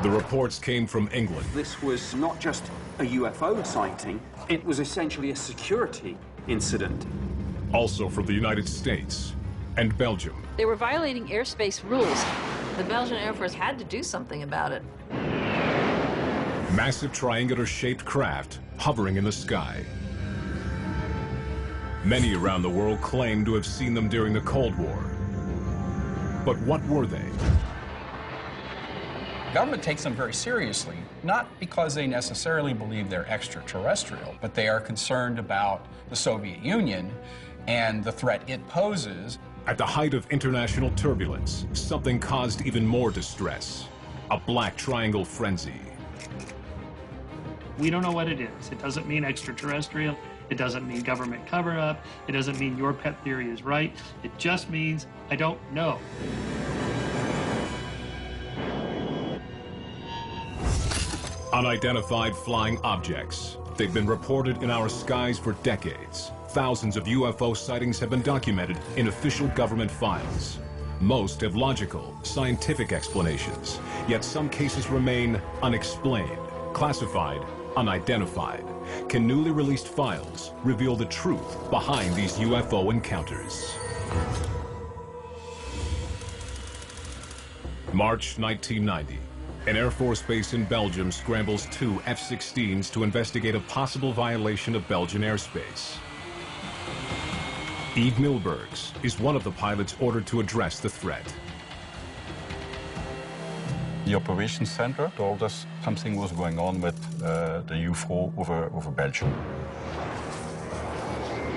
The reports came from England. This was not just a UFO sighting, it was essentially a security incident. Also from the United States and Belgium. They were violating airspace rules. The Belgian Air Force had to do something about it. Massive triangular-shaped craft hovering in the sky. Many around the world claim to have seen them during the Cold War. But what were they? Government takes them very seriously, not because they necessarily believe they're extraterrestrial, but they are concerned about the Soviet Union and the threat it poses. At the height of international turbulence, something caused even more distress. A black triangle frenzy. We don't know what it is. It doesn't mean extraterrestrial. It doesn't mean government cover-up. It doesn't mean your pet theory is right. It just means I don't know. Unidentified flying objects. They've been reported in our skies for decades. Thousands of UFO sightings have been documented in official government files. Most have logical, scientific explanations, yet some cases remain unexplained, classified, unidentified. Can newly released files reveal the truth behind these UFO encounters? March 1990. An Air Force base in Belgium scrambles 2 F-16s to investigate a possible violation of Belgian airspace. Yves Milbergs is one of the pilots ordered to address the threat. The operations center told us something was going on with the UFO over Belgium.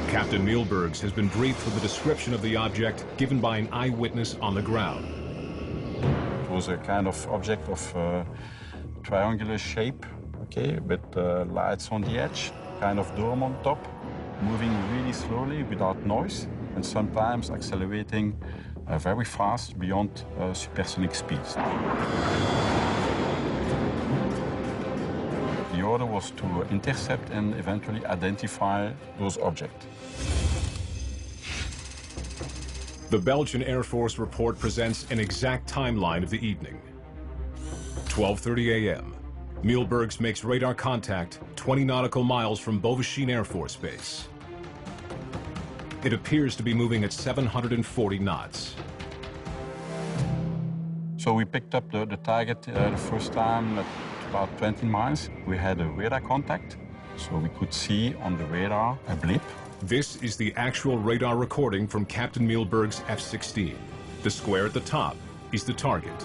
Captain Milbergs has been briefed with the description of the object given by an eyewitness on the ground. It was a kind of object of triangular shape, okay, with lights on the edge, kind of dome on top, moving really slowly without noise, and sometimes accelerating very fast beyond supersonic speeds. The order was to intercept and eventually identify those objects. The Belgian Air Force report presents an exact timeline of the evening. 12:30 a.m. Milbergs makes radar contact 20 nautical miles from Beauvechine Air Force Base. It appears to be moving at 740 knots. So we picked up the target the first time at about 20 miles. We had a radar contact, so we could see on the radar a blip. This is the actual radar recording from Captain Milberg's F-16. The square at the top is the target.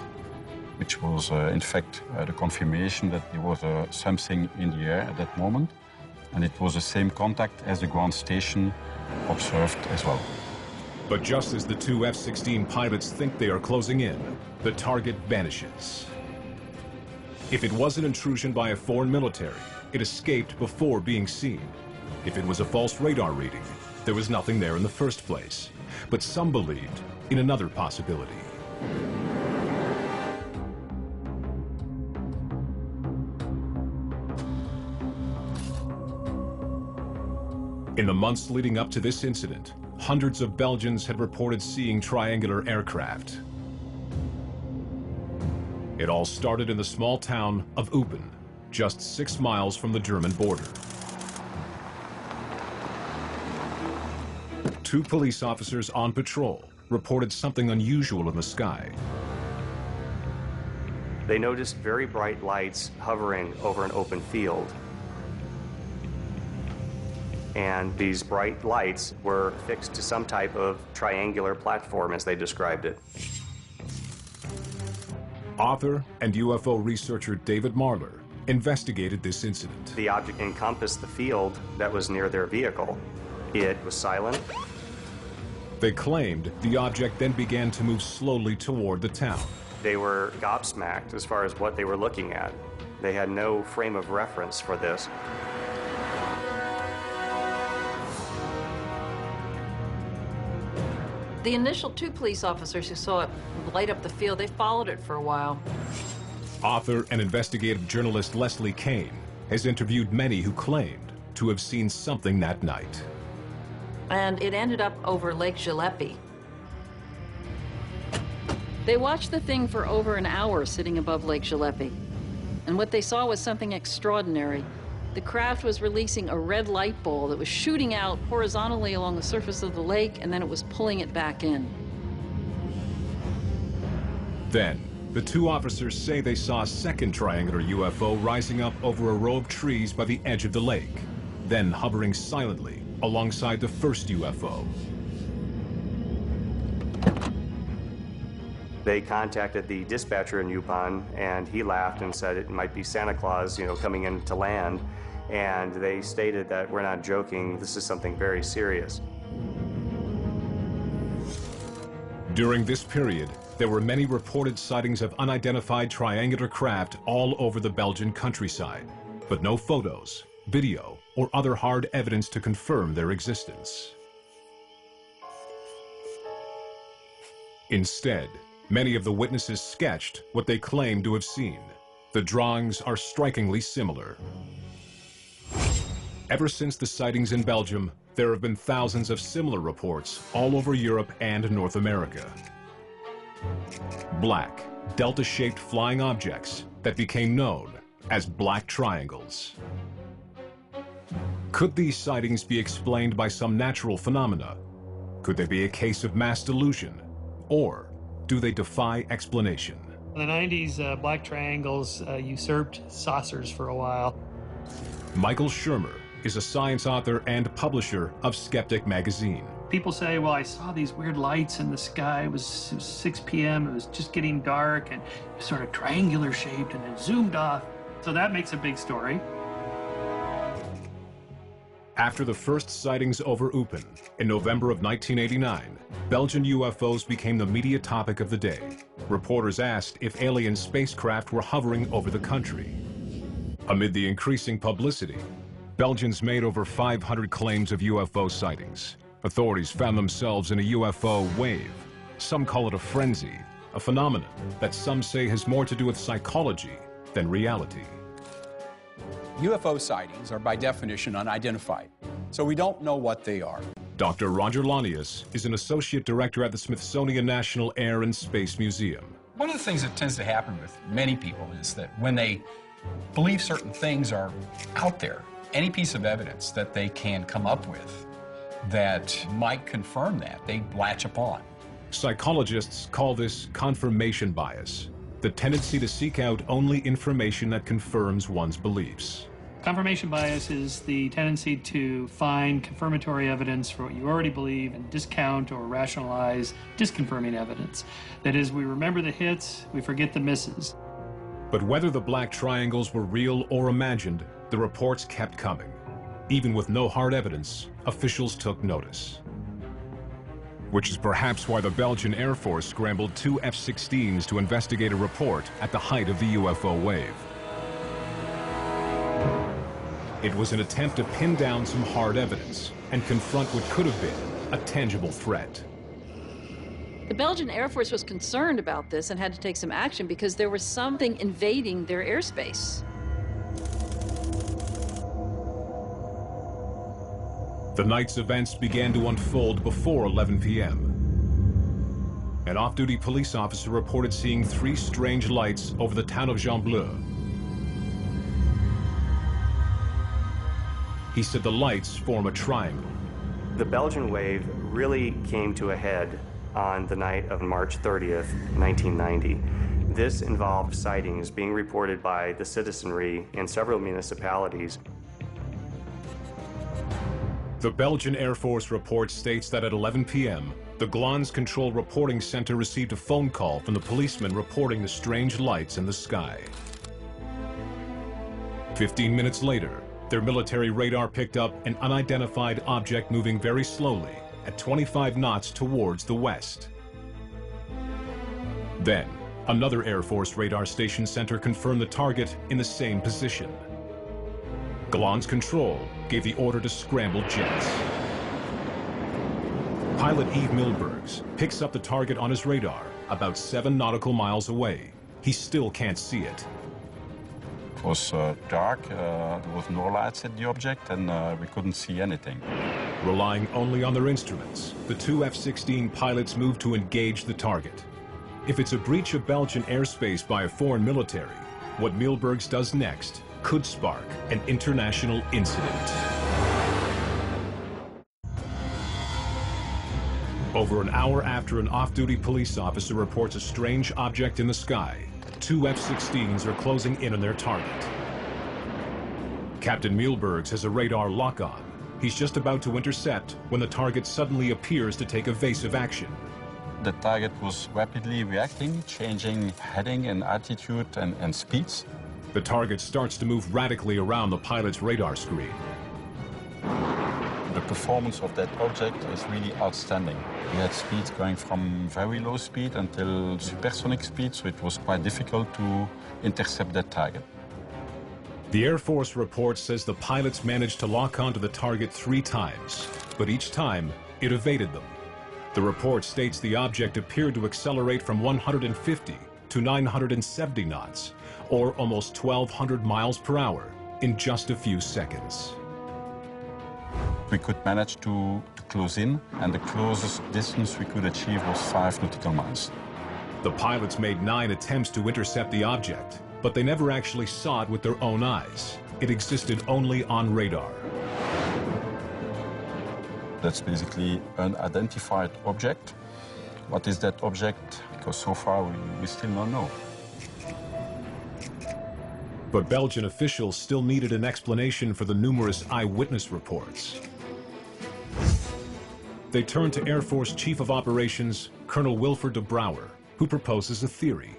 Which was, in fact, the confirmation that there was something in the air at that moment. And it was the same contact as the ground station observed as well. But just as the 2 F-16 pilots think they are closing in, the target vanishes. If it was an intrusion by a foreign military, it escaped before being seen. If it was a false radar reading, there was nothing there in the first place. But some believed in another possibility. In the months leading up to this incident, hundreds of Belgians had reported seeing triangular aircraft. It all started in the small town of Eupen, just 6 miles from the German border. 2 police officers on patrol reported something unusual in the sky. They noticed very bright lights hovering over an open field. And these bright lights were fixed to some type of triangular platform, as they described it. Author and UFO researcher David Marler investigated this incident. The object encompassed the field that was near their vehicle. It was silent. They claimed the object then began to move slowly toward the town. They were gobsmacked as far as what they were looking at. They had no frame of reference for this. The initial 2 police officers who saw it light up the field, they followed it for a while. Author and investigative journalist Leslie Kane has interviewed many who claimed to have seen something that night. And it ended up over Lake Gillespie. They watched the thing for over an hour sitting above Lake Jalapa. And what they saw was something extraordinary. The craft was releasing a red light ball that was shooting out horizontally along the surface of the lake, and then it was pulling it back in. Then, the two officers say they saw a second triangular UFO rising up over a row of trees by the edge of the lake, then hovering silently alongside the first UFO. They contacted the dispatcher in Yupon, and he laughed and said it might be Santa Claus, coming into land. And they stated that we're not joking, this is something very serious. During this period, there were many reported sightings of unidentified triangular craft all over the Belgian countryside, but no photos, video, or other hard evidence to confirm their existence. Instead, many of the witnesses sketched what they claimed to have seen. The drawings are strikingly similar. Ever since the sightings in Belgium, there have been thousands of similar reports all over Europe and North America. Black, delta-shaped flying objects that became known as black triangles. Could these sightings be explained by some natural phenomena? Could they be a case of mass delusion? Or do they defy explanation? In the 90s, black triangles usurped saucers for a while. Michael Shermer is a science author and publisher of Skeptic magazine. People say, well, I saw these weird lights in the sky. It was 6 p.m. It was just getting dark and it was sort of triangular shaped and then zoomed off. So that makes a big story. After the first sightings over Eupen in November of 1989, Belgian UFOs became the media topic of the day. Reporters asked if alien spacecraft were hovering over the country. Amid the increasing publicity, Belgians made over 500 claims of UFO sightings. Authorities found themselves in a UFO wave. Some call it a frenzy, a phenomenon that some say has more to do with psychology than reality. UFO sightings are by definition unidentified, so we don't know what they are. Dr. Roger Lanius is an associate director at the Smithsonian National Air and Space Museum. One of the things that tends to happen with many people is that when they believe certain things are out there, any piece of evidence that they can come up with that might confirm that, they latch upon. Psychologists call this confirmation bias, the tendency to seek out only information that confirms one's beliefs. Confirmation bias is the tendency to find confirmatory evidence for what you already believe and discount or rationalize disconfirming evidence. That is, we remember the hits, we forget the misses. But whether the black triangles were real or imagined, the reports kept coming. Even with no hard evidence, officials took notice. Which is perhaps why the Belgian Air Force scrambled 2 F-16s to investigate a report at the height of the UFO wave. It was an attempt to pin down some hard evidence and confront what could have been a tangible threat. The Belgian Air Force was concerned about this and had to take some action because there was something invading their airspace. The night's events began to unfold before 11 p.m. An off-duty police officer reported seeing 3 strange lights over the town of Jean-Bleu. He said the lights form a triangle. The Belgian wave really came to a head on the night of March 30th, 1990. This involved sightings being reported by the citizenry in several municipalities. The Belgian Air Force report states that at 11 p.m., the Glans Control Reporting Center received a phone call from the policeman reporting the strange lights in the sky. 15 minutes later, their military radar picked up an unidentified object moving very slowly at 25 knots towards the west. Then, another Air Force radar station center confirmed the target in the same position. Glans Control gave the order to scramble jets. Pilot Yves Milbergs picks up the target on his radar about 7 nautical miles away. He still can't see it. It was dark, there was no lights at the object, and we couldn't see anything. Relying only on their instruments, the 2 F-16 pilots moved to engage the target. If it's a breach of Belgian airspace by a foreign military, what Milbergs does next could spark an international incident. Over an hour after an off-duty police officer reports a strange object in the sky, two F-16s are closing in on their target. Captain Milbergs has a radar lock-on. He's just about to intercept when the target suddenly appears to take evasive action. The target was rapidly reacting, changing heading and attitude and speeds. The target starts to move radically around the pilot's radar screen. The performance of that object is really outstanding. We had speeds going from very low speed until supersonic speed, so it was quite difficult to intercept that target. The Air Force report says the pilots managed to lock onto the target 3 times, but each time it evaded them. The report states the object appeared to accelerate from 150 to 970 knots, or almost 1,200 miles per hour, in just a few seconds. We could manage to close in, and the closest distance we could achieve was 5 nautical miles. The pilots made 9 attempts to intercept the object, but they never actually saw it with their own eyes. It existed only on radar. That's basically an identified object. What is that object? Because so far we still don't know. But Belgian officials still needed an explanation for the numerous eyewitness reports. They turned to Air Force Chief of Operations, Colonel Wilfred de Brouwer, who proposes a theory.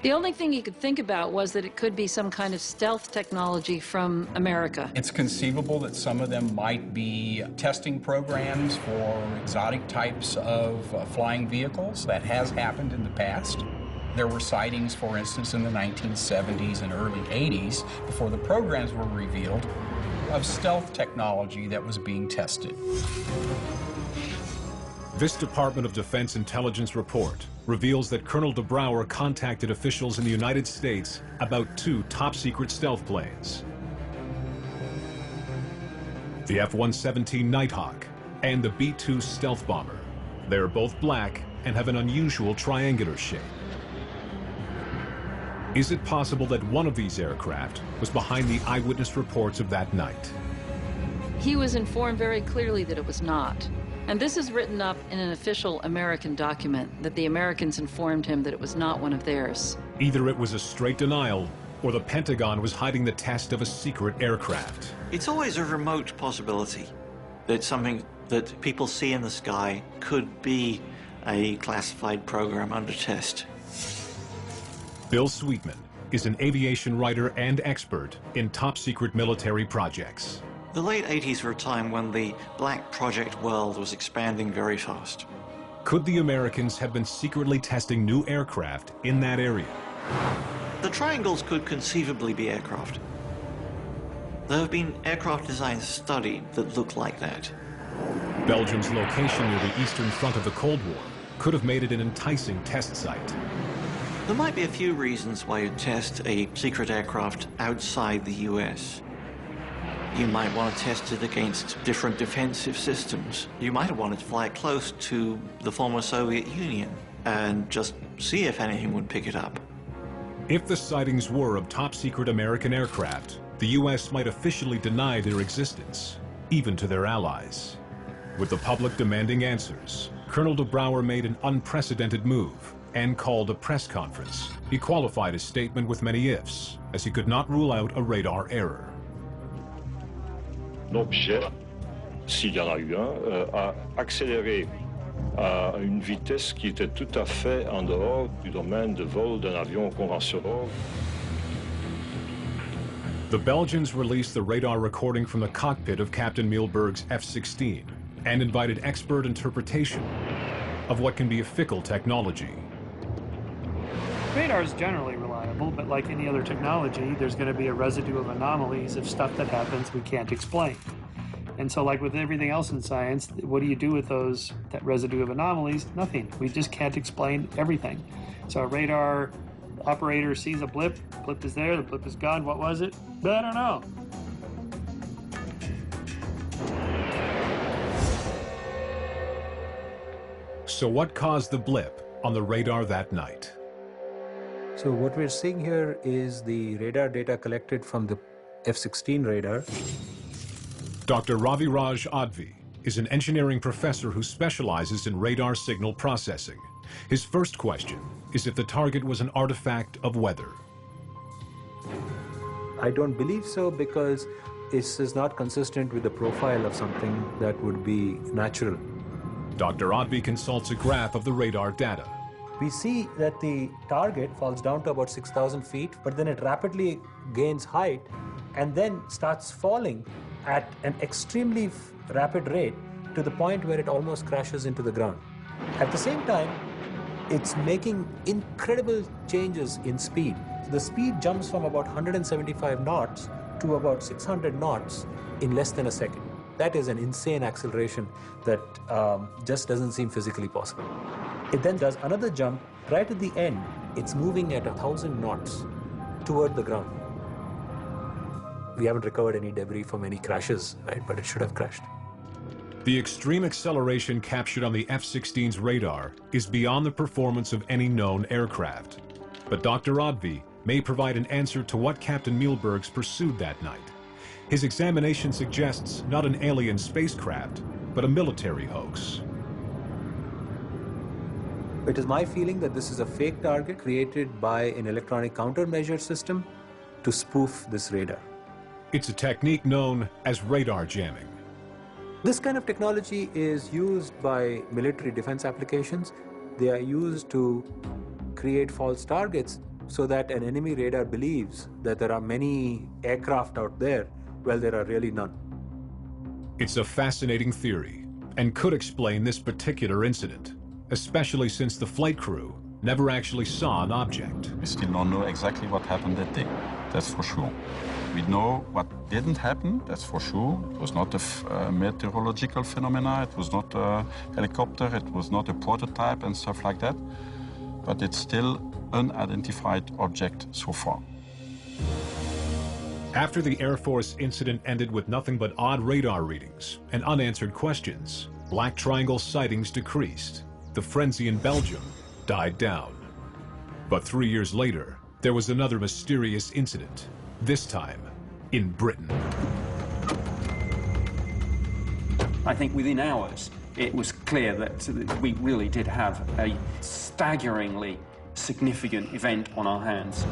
The only thing he could think about was that it could be some kind of stealth technology from America. It's conceivable that some of them might be testing programs for exotic types of flying vehicles. That has happened in the past. There were sightings, for instance, in the 1970s and early 80s, before the programs were revealed, of stealth technology that was being tested. This Department of Defense intelligence report reveals that Colonel de Brouwer contacted officials in the United States about 2 top-secret stealth planes. The F-117 Nighthawk and the B-2 stealth bomber. They are both black and have an unusual triangular shape. Is it possible that one of these aircraft was behind the eyewitness reports of that night? He was informed very clearly that it was not. And this is written up in an official American document, that the Americans informed him that it was not one of theirs. Either it was a straight denial, or the Pentagon was hiding the test of a secret aircraft. It's always a remote possibility that something that people see in the sky could be a classified program under test. Bill Sweetman is an aviation writer and expert in top-secret military projects. The late 80s were a time when the black project world was expanding very fast. Could the Americans have been secretly testing new aircraft in that area? The triangles could conceivably be aircraft. There have been aircraft designs studied that look like that. Belgium's location near the eastern front of the Cold War could have made it an enticing test site. There might be a few reasons why you'd test a secret aircraft outside the US. You might want to test it against different defensive systems. You might want to fly close to the former Soviet Union and just see if anything would pick it up. If the sightings were of top-secret American aircraft, the U.S. might officially deny their existence, even to their allies. With the public demanding answers, Colonel de Brouwer made an unprecedented move and called a press conference. He qualified his statement with many ifs, as he could not rule out a radar error. L'objet, s'il y en a eu un, a accéléré à une vitesse qui était tout à fait en dehors du domaine de vol d'un avion conventionnel. The Belgians released the radar recording from the cockpit of Captain Milberg's F-16 and invited expert interpretation of what can be a fickle technology. Radar is generally reliable, but like any other technology, there's going to be a residue of anomalies of stuff that happens we can't explain. And so like with everything else in science, what do you do with that residue of anomalies? Nothing. We just can't explain everything. So a radar operator sees a blip is there, the blip is gone, what was it? I don't know. So what caused the blip on the radar that night. So what we're seeing here is the radar data collected from the F-16 radar. Dr. Raviraj Advi is an engineering professor who specializes in radar signal processing. His first question is if the target was an artifact of weather. I don't believe so, because this is not consistent with the profile of something that would be natural. Dr. Advi consults a graph of the radar data. We see that the target falls down to about 6,000 feet, but then it rapidly gains height and then starts falling at an extremely rapid rate to the point where it almost crashes into the ground. At the same time, it's making incredible changes in speed. The speed jumps from about 175 knots to about 600 knots in less than a second. That is an insane acceleration that just doesn't seem physically possible. It then does another jump. Right at the end, it's moving at 1,000 knots toward the ground. We haven't recovered any debris from any crashes, right? But it should have crashed. The extreme acceleration captured on the F-16's radar is beyond the performance of any known aircraft. But Dr. Advi may provide an answer to what Captain Mielbergs pursued that night. His examination suggests not an alien spacecraft, but a military hoax. It is my feeling that this is a fake target created by an electronic countermeasure system to spoof this radar. It's a technique known as radar jamming. This kind of technology is used by military defense applications. They are used to create false targets so that an enemy radar believes that there are many aircraft out there, while there are really none. It's a fascinating theory and could explain this particular incident, especially since the flight crew never actually saw an object. We still don't know exactly what happened that day, that's for sure. We know what didn't happen, that's for sure. It was not a meteorological phenomena, it was not a helicopter, it was not a prototype and stuff like that. But it's still unidentified object so far. After the Air Force incident ended with nothing but odd radar readings and unanswered questions, Black Triangle sightings decreased. The frenzy in Belgium died down. But 3 years later, there was another mysterious incident, this time in Britain. I think within hours, it was clear that we really did have a staggeringly significant event on our hands.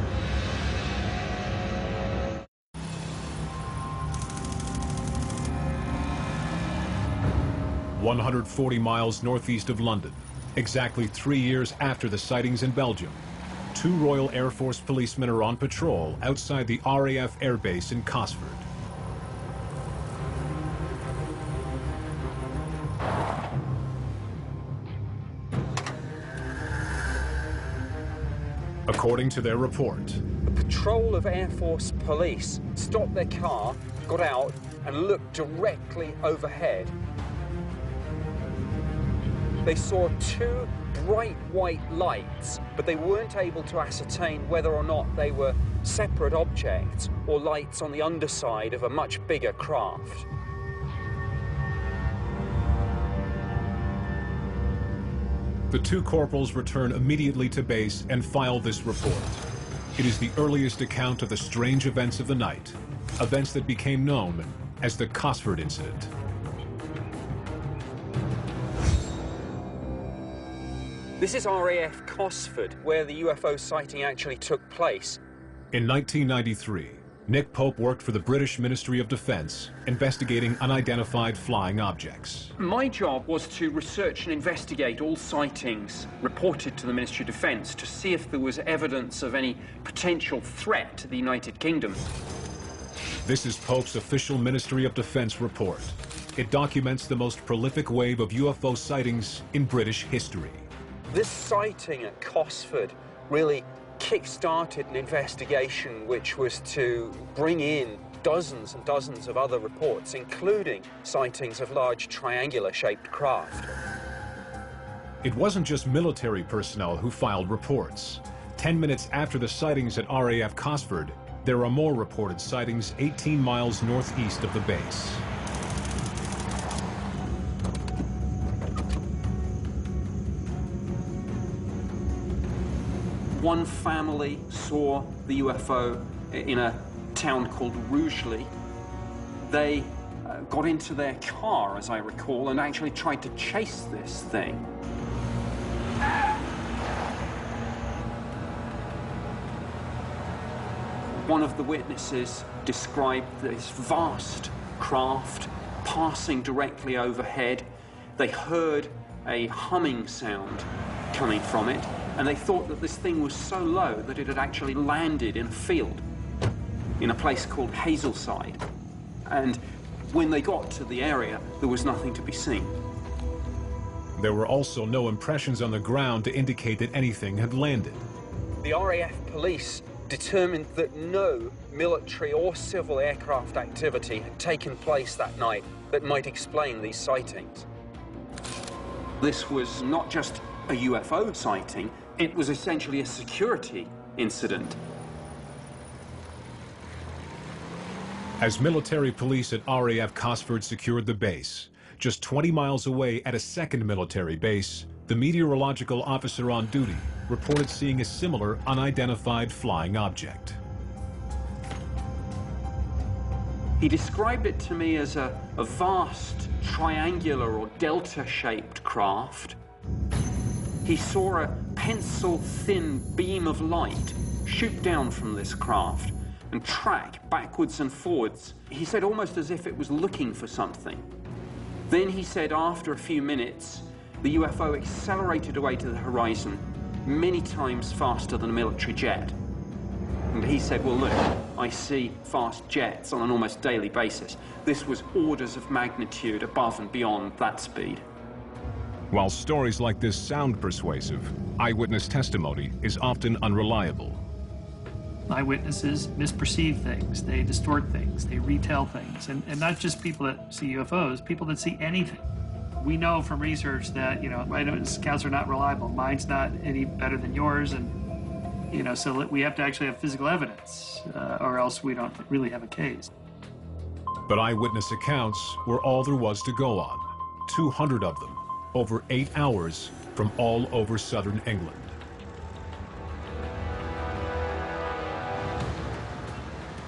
"140 miles northeast of London, exactly 3 years after the sightings in Belgium, 2 Royal Air Force policemen are on patrol outside the RAF airbase in Cosford. According to their report, A patrol of Air Force police stopped their car, got out, and looked directly overhead. They saw 2 bright white lights, but they weren't able to ascertain whether or not they were separate objects or lights on the underside of a much bigger craft. the 2 corporals return immediately to base and file this report. It is the earliest account of the strange events of the night, events that became known as the Cosford incident. This is RAF Cosford, where the UFO sighting actually took place. In 1993, Nick Pope worked for the British Ministry of Defence, investigating unidentified flying objects. My job was to research and investigate all sightings reported to the Ministry of Defence to see if there was evidence of any potential threat to the United Kingdom. This is Pope's official Ministry of Defence report. It documents the most prolific wave of UFO sightings in British history. This sighting at Cosford really kick-started an investigation which was to bring in dozens and dozens of other reports, including sightings of large triangular-shaped craft. It wasn't just military personnel who filed reports. 10 minutes after the sightings at RAF Cosford, there are more reported sightings 18 miles northeast of the base. One family saw the UFO in a town called Rugeley. They got into their car, as I recall, and actually tried to chase this thing. One of the witnesses described this vast craft passing directly overhead. They heard a humming sound coming from it, and they thought that this thing was so low that it had actually landed in a field in a place called Hazelside. And when they got to the area, there was nothing to be seen. There were also no impressions on the ground to indicate that anything had landed. The RAF police determined that no military or civil aircraft activity had taken place that night that might explain these sightings. This was not just a UFO sighting, it was essentially a security incident. As military police at RAF Cosford secured the base, just 20 miles away at a second military base, the meteorological officer on duty reported seeing a similar unidentified flying object. He described it to me as a vast triangular or delta-shaped craft. He saw a pencil-thin beam of light shoot down from this craft and track backwards and forwards. He said almost as if it was looking for something. Then he said after a few minutes, the UFO accelerated away to the horizon many times faster than a military jet. And he said, well, look, I see fast jets on an almost daily basis. This was orders of magnitude above and beyond that speed. While stories like this sound persuasive, eyewitness testimony is often unreliable. Eyewitnesses misperceive things, they distort things, they retell things, and not just people that see UFOs, people that see anything. We know from research that, eyewitness accounts are not reliable. Mine's not any better than yours, and, so we have to actually have physical evidence, or else we don't really have a case. But eyewitness accounts were all there was to go on. 200 of them, over 8 hours, from all over southern England.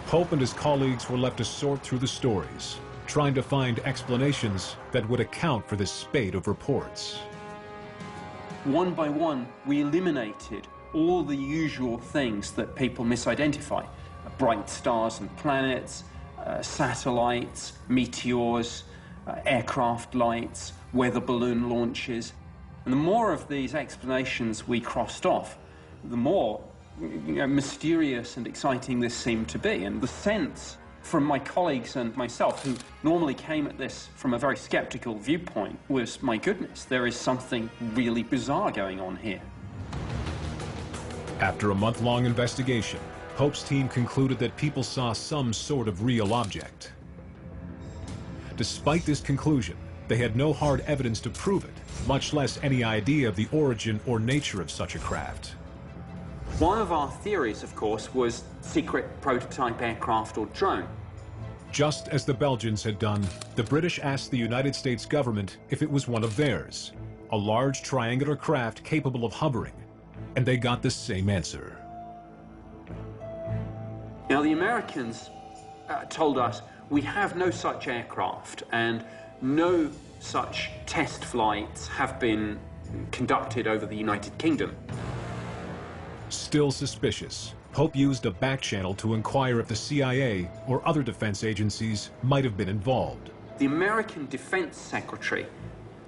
Pope and his colleagues were left to sort through the stories, trying to find explanations that would account for this spate of reports. One by one, we eliminated all the usual things that people misidentify. Bright stars and planets, satellites, meteors, aircraft lights, weather balloon launches. And the more of these explanations we crossed off, the more mysterious and exciting this seemed to be. And the sense from my colleagues and myself, who normally came at this from a very skeptical viewpoint, was, my goodness, there is something really bizarre going on here. After a month-long investigation, Pope's team concluded that people saw some sort of real object. Despite this conclusion, they had no hard evidence to prove it, much less any idea of the origin or nature of such a craft. One of our theories, of course, was secret prototype aircraft or drone. Just as the Belgians had done, the British asked the United States government if it was one of theirs, a large triangular craft capable of hovering, and they got the same answer. Now, the Americans told us, we have no such aircraft, and no such test flights have been conducted over the United Kingdom. Still suspicious, Pope used a back channel to inquire if the CIA or other defense agencies might have been involved. The American Defense Secretary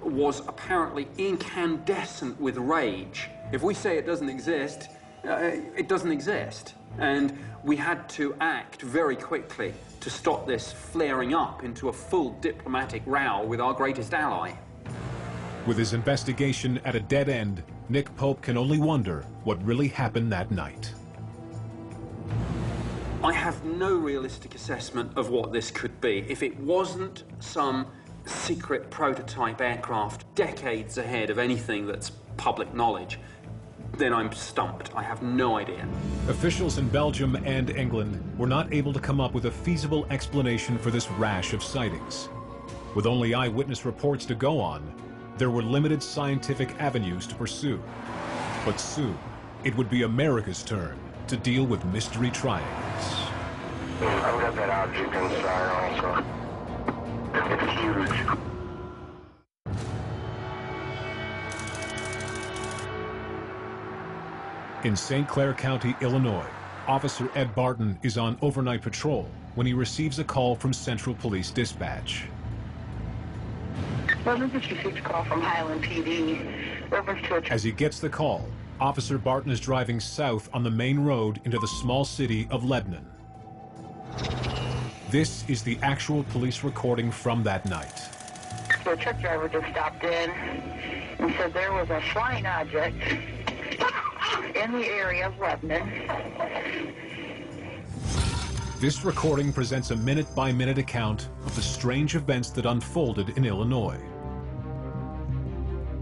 was apparently incandescent with rage. If we say it doesn't exist, it doesn't exist. And we had to act very quickly to stop this flaring up into a full diplomatic row with our greatest ally. With his investigation at a dead end, Nick Pope can only wonder what really happened that night. I have no realistic assessment of what this could be. If it wasn't some secret prototype aircraft decades ahead of anything that's public knowledge, then I'm stumped. I have no idea. Officials in Belgium and England were not able to come up with a feasible explanation for this rash of sightings. With only eyewitness reports to go on, there were limited scientific avenues to pursue. But soon, it would be America's turn to deal with mystery triangles. I've got that object inside also. It's huge. In St. Clair County, Illinois, Officer Ed Barton is on overnight patrol when he receives a call from Central Police Dispatch. Well, this is a call from Highland PD. As he gets the call, Officer Barton is driving south on the main road into the small city of Lebanon. This is the actual police recording from that night. So a truck driver just stopped in and said there was a flying object in the area of Lebanon. This recording presents a minute-by-minute account of the strange events that unfolded in Illinois.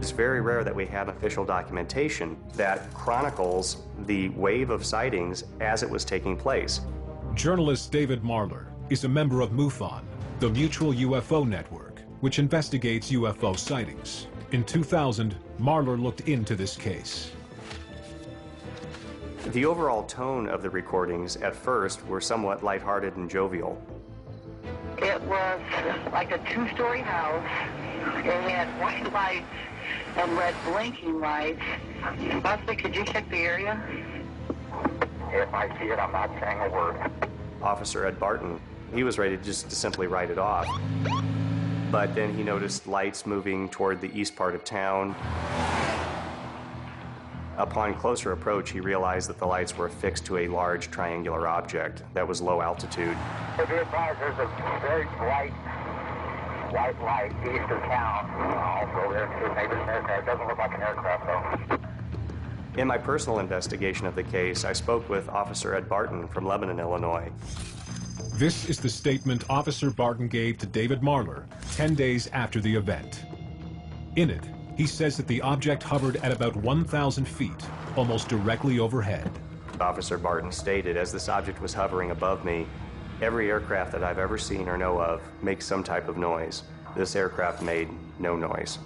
It's very rare that we have official documentation that chronicles the wave of sightings as it was taking place. Journalist David Marler is a member of MUFON, the Mutual UFO Network, which investigates UFO sightings. In 2000, Marler looked into this case. The overall tone of the recordings at first were somewhat lighthearted and jovial. It was like a two-story house. It had white lights and red blinking lights. Leslie, could you check the area? If I see it, I'm not saying a word. Officer Ed Barton, he was ready to simply write it off. But then he noticed lights moving toward the east part of town. Upon closer approach, he realized that the lights were affixed to a large triangular object that was low altitude. If you advise, there's a very bright white light east of town. Also, there's maybe an aircraft. It doesn't look like an aircraft, though. In my personal investigation of the case, I spoke with Officer Ed Barton from Lebanon, Illinois. This is the statement Officer Barton gave to David Marler 10 days after the event. In it, he says that the object hovered at about 1,000 feet, almost directly overhead. Officer Barton stated, as this object was hovering above me, every aircraft that I've ever seen or know of makes some type of noise. This aircraft made no noise.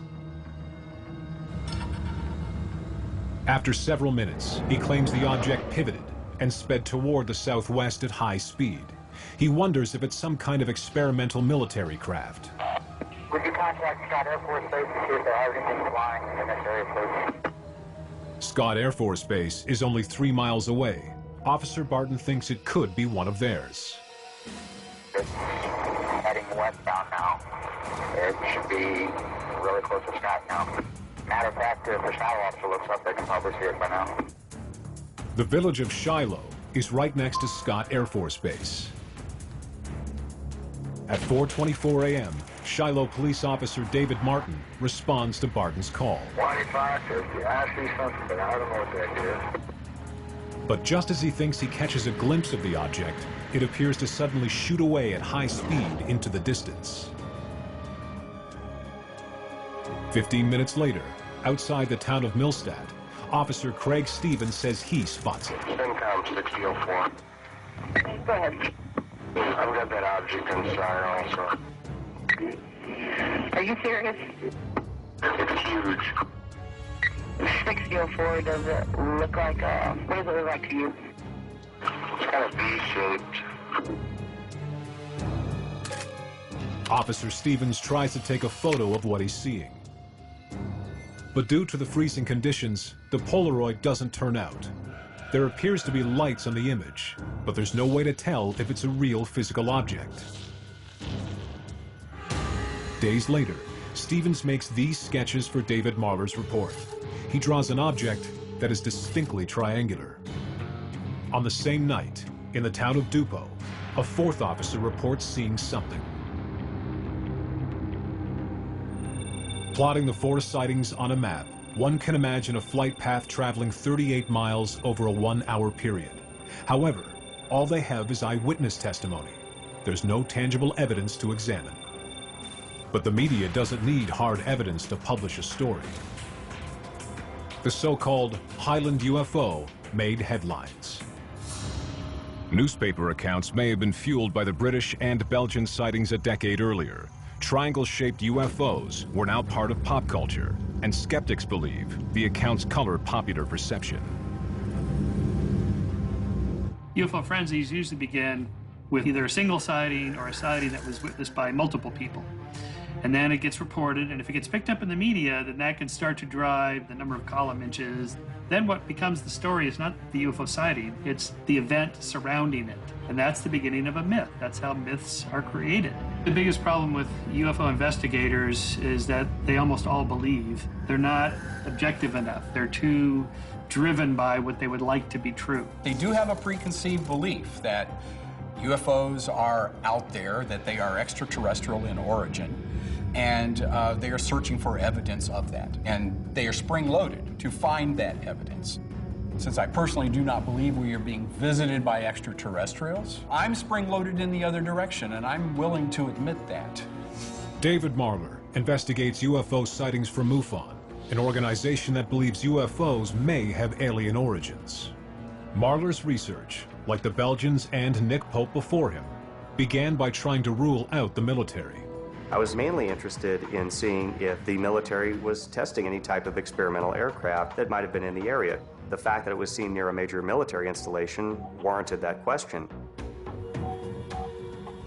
After several minutes, he claims the object pivoted and sped toward the southwest at high speed. He wonders if it's some kind of experimental military craft. Would you contact Scott Air Force Base to see if there are anything flying in this area, please? Scott Air Force Base is only 3 miles away. Officer Barton thinks it could be one of theirs. It's heading westbound now. It should be really close to Scott now. Matter of fact, if the Shiloh officer looks up, they can probably see it by now. The village of Shiloh is right next to Scott Air Force Base. At 4:24 a.m., Shiloh police officer David Martin responds to Barton's call. 2550, I see something, but I don't know what that is. But just as he thinks he catches a glimpse of the object, it appears to suddenly shoot away at high speed into the distance. 15 minutes later, outside the town of Millstadt, Officer Craig Stevens says he spots it. CENTCOM 6004. Go ahead. I've got that object inside also. Are you serious? It's huge. 6004, does it look like what does it look like to you? It's kind of V-shaped. Officer Stevens tries to take a photo of what he's seeing. But due to the freezing conditions, the Polaroid doesn't turn out. There appears to be lights on the image, but there's no way to tell if it's a real physical object. Days later, Stevens makes these sketches for David Marler's report. He draws an object that is distinctly triangular. On the same night, in the town of Dupo, a fourth officer reports seeing something. Plotting the 4 sightings on a map, one can imagine a flight path traveling 38 miles over a 1-hour period. However, all they have is eyewitness testimony. There's no tangible evidence to examine. But the media doesn't need hard evidence to publish a story. The so-called Highland UFO made headlines. Newspaper accounts may have been fueled by the British and Belgian sightings a decade earlier. Triangle-shaped UFOs were now part of pop culture, and skeptics believe the accounts color popular perception. UFO frenzies usually begin with either a single sighting or a sighting that was witnessed by multiple people. And then it gets reported, and if it gets picked up in the media, then that can start to drive the number of column inches. Then what becomes the story is not the UFO sighting, it's the event surrounding it. And that's the beginning of a myth. That's how myths are created. The biggest problem with UFO investigators is that they almost all believe. They're not objective enough. They're too driven by what they would like to be true. They do have a preconceived belief that UFOs are out there, that they are extraterrestrial in origin, and they are searching for evidence of that. And they are spring-loaded to find that evidence. Since I personally do not believe we are being visited by extraterrestrials, I'm spring-loaded in the other direction, and I'm willing to admit that. David Marler investigates UFO sightings for MUFON, an organization that believes UFOs may have alien origins. Marler's research, like the Belgians and Nick Pope before him, began by trying to rule out the military. I was mainly interested in seeing if the military was testing any type of experimental aircraft that might have been in the area. The fact that it was seen near a major military installation warranted that question.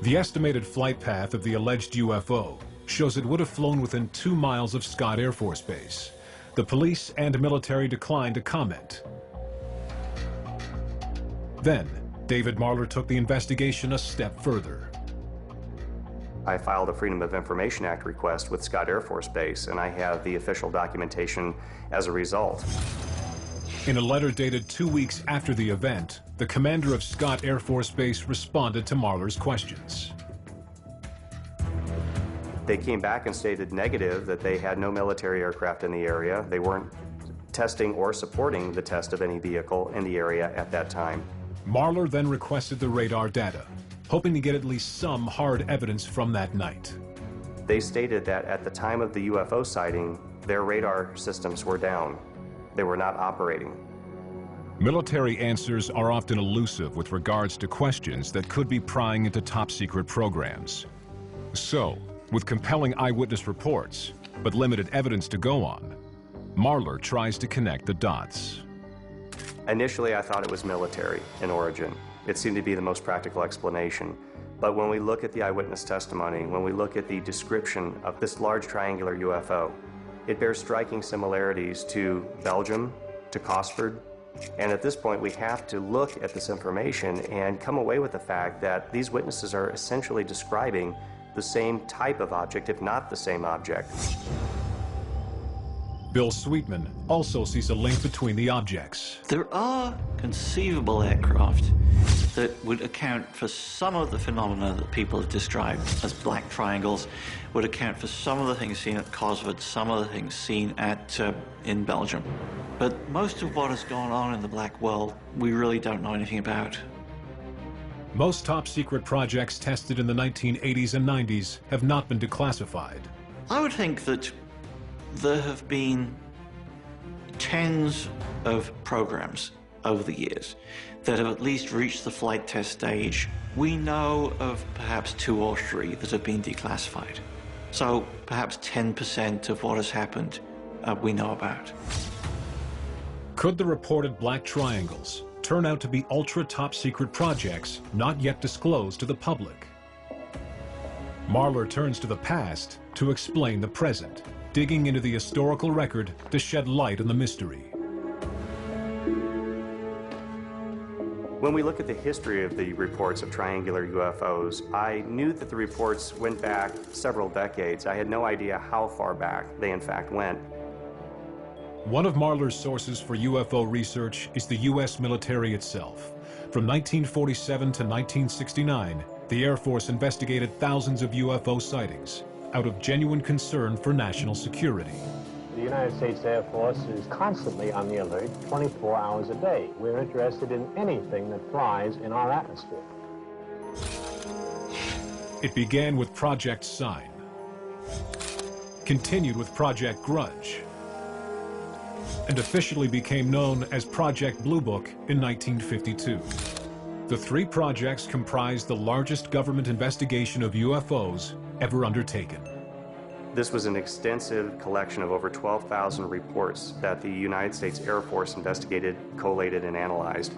The estimated flight path of the alleged UFO shows it would have flown within 2 miles of Scott Air Force Base. The police and military declined to comment. Then, David Marler took the investigation a step further. I filed a Freedom of Information Act request with Scott Air Force Base, and I have the official documentation as a result. In a letter dated 2 weeks after the event, the commander of Scott Air Force Base responded to Marler's questions. They came back and stated negative, that they had no military aircraft in the area. They weren't testing or supporting the test of any vehicle in the area at that time. Marler then requested the radar data, hoping to get at least some hard evidence from that night. They stated that at the time of the UFO sighting, their radar systems were down. They were not operating. Military answers are often elusive with regards to questions that could be prying into top-secret programs. So, with compelling eyewitness reports, but limited evidence to go on, Marler tries to connect the dots. Initially, I thought it was military in origin. It seemed to be the most practical explanation. But when we look at the eyewitness testimony, when we look at the description of this large triangular UFO, it bears striking similarities to Belgium, to Cosford. And at this point, we have to look at this information and come away with the fact that these witnesses are essentially describing the same type of object, if not the same object. Bill Sweetman also sees a link between the objects. There are conceivable aircraft that would account for some of the phenomena that people have described as black triangles, would account for some of the things seen at Cosford, some of the things seen in Belgium. But most of what has gone on in the black world, we really don't know anything about. Most top-secret projects tested in the 1980s and 90s have not been declassified. I would think that there have been tens of programs over the years that have at least reached the flight test stage. We know of perhaps 2 or 3 that have been declassified. So perhaps 10% of what has happened we know about. Could the reported black triangles turn out to be ultra-top-secret projects not yet disclosed to the public? Marler turns to the past to explain the present, digging into the historical record to shed light on the mystery. When we look at the history of the reports of triangular UFOs, I knew that the reports went back several decades. I had no idea how far back they in fact went. One of Marler's sources for UFO research is the U.S. military itself. From 1947 to 1969, the Air Force investigated thousands of UFO sightings out of genuine concern for national security. The United States Air Force is constantly on the alert 24 hours a day. We're interested in anything that flies in our atmosphere. It began with Project Sign, continued with Project Grudge, and officially became known as Project Blue Book in 1952. The 3 projects comprised the largest government investigation of UFOs ever undertaken. This was an extensive collection of over 12,000 reports that the United States Air Force investigated, collated, and analyzed.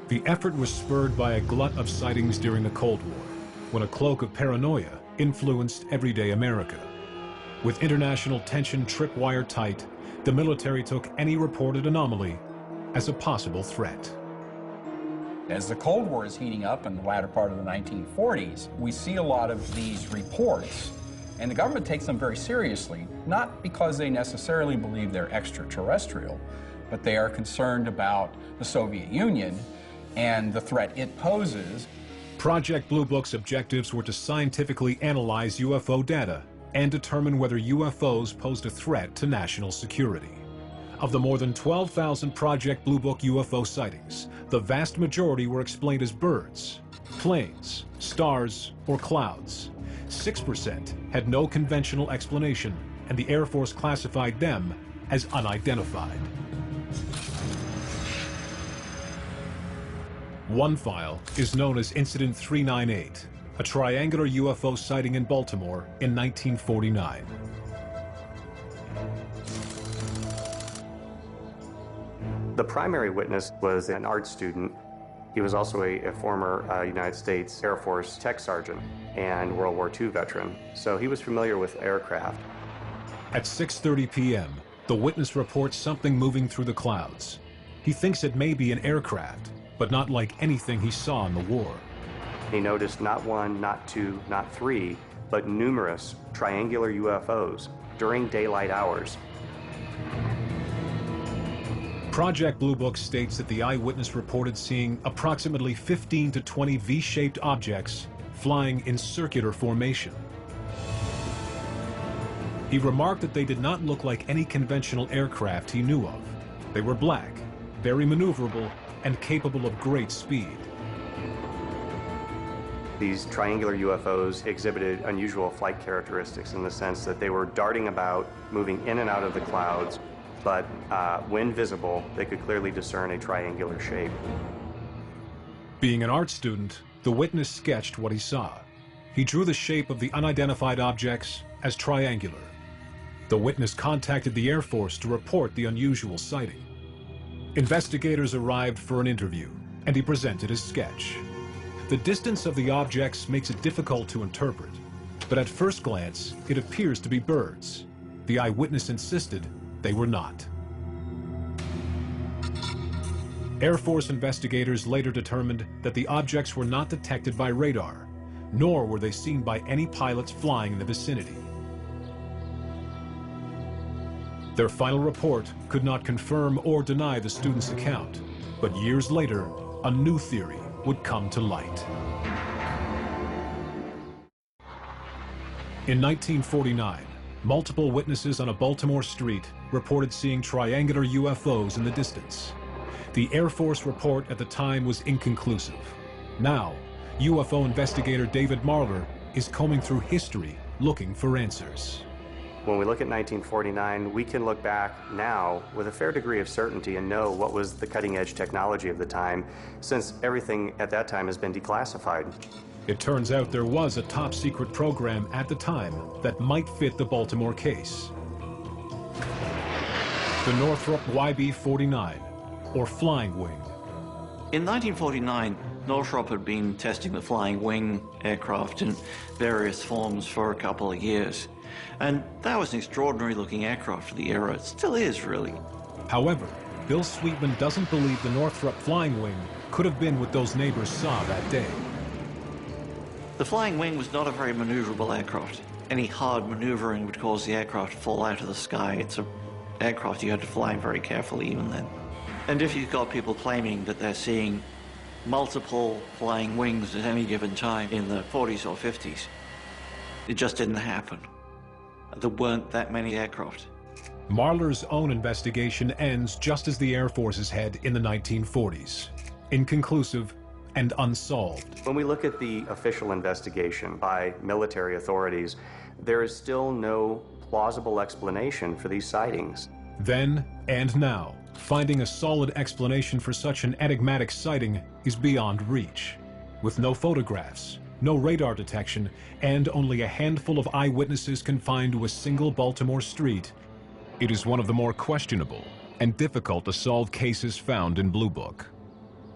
The effort was spurred by a glut of sightings during the Cold War, when a cloak of paranoia influenced everyday America. With international tension tripwire tight, the military took any reported anomaly as a possible threat. As the Cold War is heating up in the latter part of the 1940s, we see a lot of these reports, and the government takes them very seriously, not because they necessarily believe they're extraterrestrial, but they are concerned about the Soviet Union and the threat it poses. Project Blue Book's objectives were to scientifically analyze UFO data and determine whether UFOs posed a threat to national security. Of the more than 12,000 Project Blue Book UFO sightings, the vast majority were explained as birds, planes, stars, or clouds. 6% had no conventional explanation, and the Air Force classified them as unidentified. One file is known as Incident 398, a triangular UFO sighting in Baltimore in 1949. The primary witness was an art student. He was also a former United States Air Force tech sergeant and World War II veteran, so he was familiar with aircraft. At 6:30 p.m., the witness reports something moving through the clouds. He thinks it may be an aircraft, but not like anything he saw in the war. He noticed not one, not two, not three, but numerous triangular UFOs during daylight hours. Project Blue Book states that the eyewitness reported seeing approximately 15 to 20 V-shaped objects flying in circular formation. He remarked that they did not look like any conventional aircraft he knew of. They were black, very maneuverable, and capable of great speed. These triangular UFOs exhibited unusual flight characteristics in the sense that they were darting about, moving in and out of the clouds, but when visible, they could clearly discern a triangular shape. Being an art student, the witness sketched what he saw. He drew the shape of the unidentified objects as triangular. The witness contacted the Air Force to report the unusual sighting. Investigators arrived for an interview, and he presented his sketch. The distance of the objects makes it difficult to interpret, but at first glance, it appears to be birds. The eyewitness insisted they were not. Air Force investigators later determined that the objects were not detected by radar, nor were they seen by any pilots flying in the vicinity. Their final report could not confirm or deny the student's account, but years later, a new theory would come to light. In 1949, multiple witnesses on a Baltimore street reported seeing triangular UFOs in the distance. The Air Force report at the time was inconclusive. Now, UFO investigator David Marler is combing through history looking for answers. When we look at 1949, we can look back now with a fair degree of certainty and know what was the cutting-edge technology of the time, since everything at that time has been declassified. It turns out there was a top-secret program at the time that might fit the Baltimore case. The Northrop YB-49, or Flying Wing. In 1949, Northrop had been testing the Flying Wing aircraft in various forms for a couple of years. And that was an extraordinary-looking aircraft for the era. It still is, really. However, Bill Sweetman doesn't believe the Northrop Flying Wing could have been what those neighbors saw that day. The Flying Wing was not a very maneuverable aircraft. Any hard maneuvering would cause the aircraft to fall out of the sky. It's an aircraft you had to fly very carefully even then. And if you've got people claiming that they're seeing multiple flying wings at any given time in the 40s or 50s, it just didn't happen. There weren't that many aircraft. Marler's own investigation ends just as the Air Force's had in the 1940s. Inconclusive and unsolved. When we look at the official investigation by military authorities, there is still no plausible explanation for these sightings. Then and now, finding a solid explanation for such an enigmatic sighting is beyond reach. With no photographs, no radar detection, and only a handful of eyewitnesses confined to a single Baltimore street, it is one of the more questionable and difficult to solve cases found in Blue Book.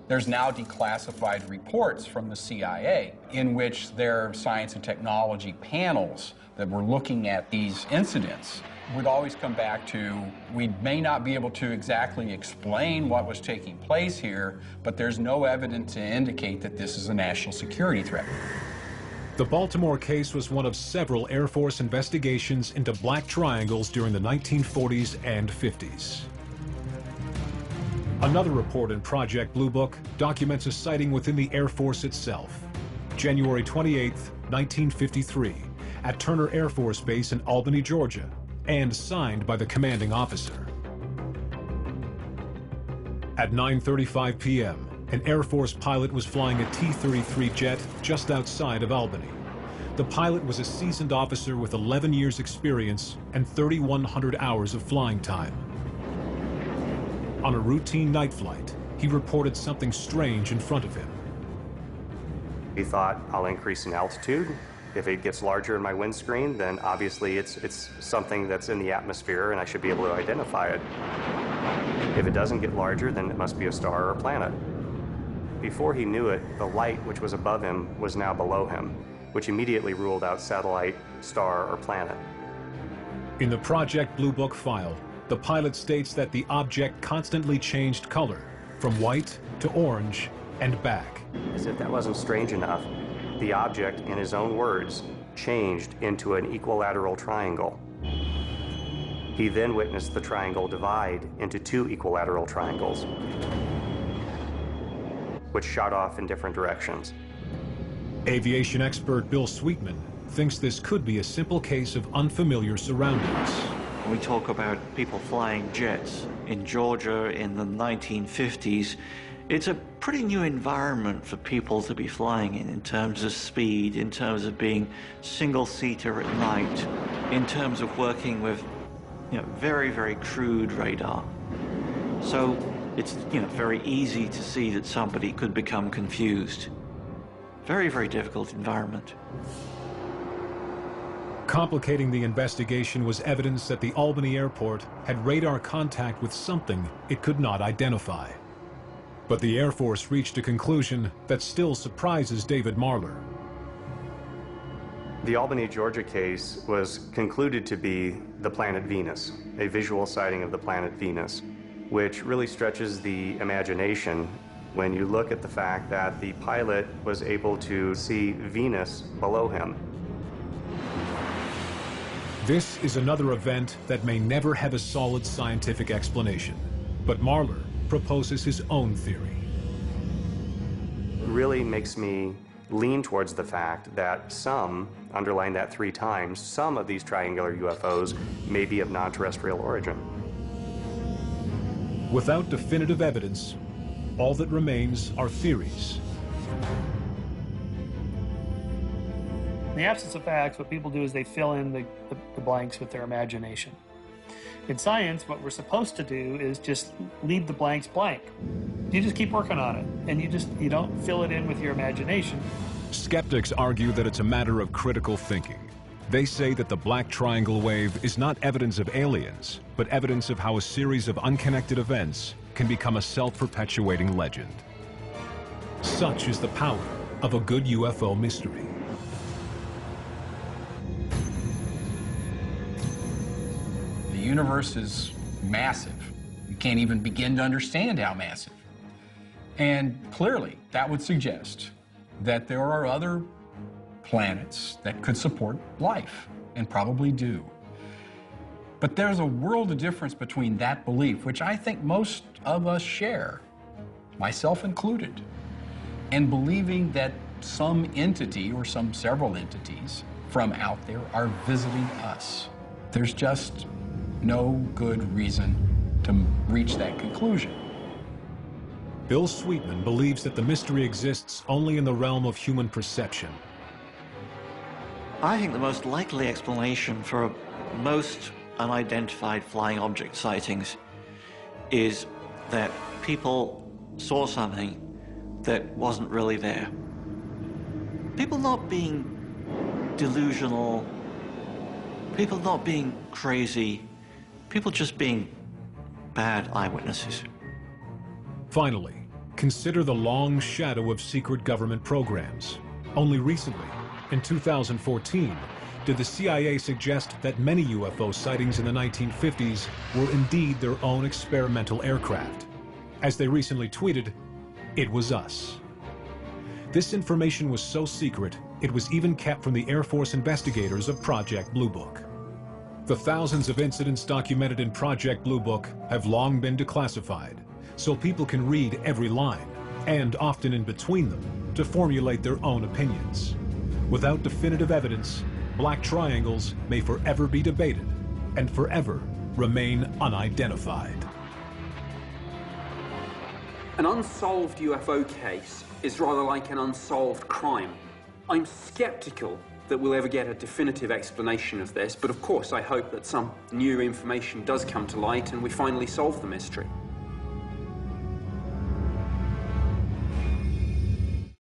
There's now declassified reports from the CIA in which their science and technology panels that were looking at these incidents would always come back to, we may not be able to exactly explain what was taking place here, but there's no evidence to indicate that this is a national security threat. The Baltimore case was one of several Air Force investigations into black triangles during the 1940s and 50s. Another report in Project Blue Book documents a sighting within the Air Force itself. January 28, 1953, at Turner Air Force Base in Albany, Georgia, and signed by the commanding officer. At 9:35 p.m., an Air Force pilot was flying a T-33 jet just outside of Albany. The pilot was a seasoned officer with 11 years experience and 3,100 hours of flying time. On a routine night flight, he reported something strange in front of him. He thought, I'll increase in altitude. If it gets larger in my windscreen, then obviously it's something that's in the atmosphere and I should be able to identify it. If it doesn't get larger, then it must be a star or a planet. Before he knew it, the light which was above him was now below him, which immediately ruled out satellite, star, or planet. In the Project Blue Book file, the pilot states that the object constantly changed color, from white to orange and back. As if that wasn't strange enough, the object, in his own words, changed into an equilateral triangle. He then witnessed the triangle divide into two equilateral triangles, which shot off in different directions. Aviation expert Bill Sweetman thinks this could be a simple case of unfamiliar surroundings. We talk about people flying jets in Georgia in the 1950s. It's a pretty new environment for people to be flying in terms of speed, in terms of being single-seater at night, in terms of working with, very, very crude radar. So it's, very easy to see that somebody could become confused. Very, very difficult environment. Complicating the investigation was evidence that the Albany airport had radar contact with something it could not identify. But the Air Force reached a conclusion that still surprises David Marler. The Albany, Georgia case was concluded to be the planet Venus, a visual sighting of the planet Venus, which really stretches the imagination when you look at the fact that the pilot was able to see Venus below him. This is another event that may never have a solid scientific explanation, but Marler proposes his own theory. It really makes me lean towards the fact that some, underline that 3 times, some of these triangular UFOs may be of non-terrestrial origin. Without definitive evidence, all that remains are theories. In the absence of facts, what people do is they fill in the blanks with their imagination. In science, what we're supposed to do is just leave the blanks blank. You just keep working on it, and you don't fill it in with your imagination. Skeptics argue that it's a matter of critical thinking. They say that the black triangle wave is not evidence of aliens, but evidence of how a series of unconnected events can become a self-perpetuating legend. Such is the power of a good UFO mystery. The universe is massive. You can't even begin to understand how massive. And clearly, that would suggest that there are other planets that could support life, and probably do. But there's a world of difference between that belief, which I think most of us share, myself included, and believing that some entity or some several entities from out there are visiting us. There's just no good reason to reach that conclusion. Bill Sweetman believes that the mystery exists only in the realm of human perception. I think the most likely explanation for most unidentified flying object sightings is that people saw something that wasn't really there. People not being delusional, people not being crazy, people just being bad eyewitnesses. Finally, Consider the long shadow of secret government programs. Only recently, in 2014, did the CIA suggest that many UFO sightings in the 1950s were indeed their own experimental aircraft. As they recently tweeted, "It was us." This information was so secret, it was even kept from the Air Force investigators of Project Blue Book. The thousands of incidents documented in Project Blue Book have long been declassified, so people can read every line, and often in between them, to formulate their own opinions. Without definitive evidence, black triangles may forever be debated and forever remain unidentified. An unsolved UFO case is rather like an unsolved crime. I'm skeptical that we'll ever get a definitive explanation of this, but of course I hope that some new information does come to light and we finally solve the mystery.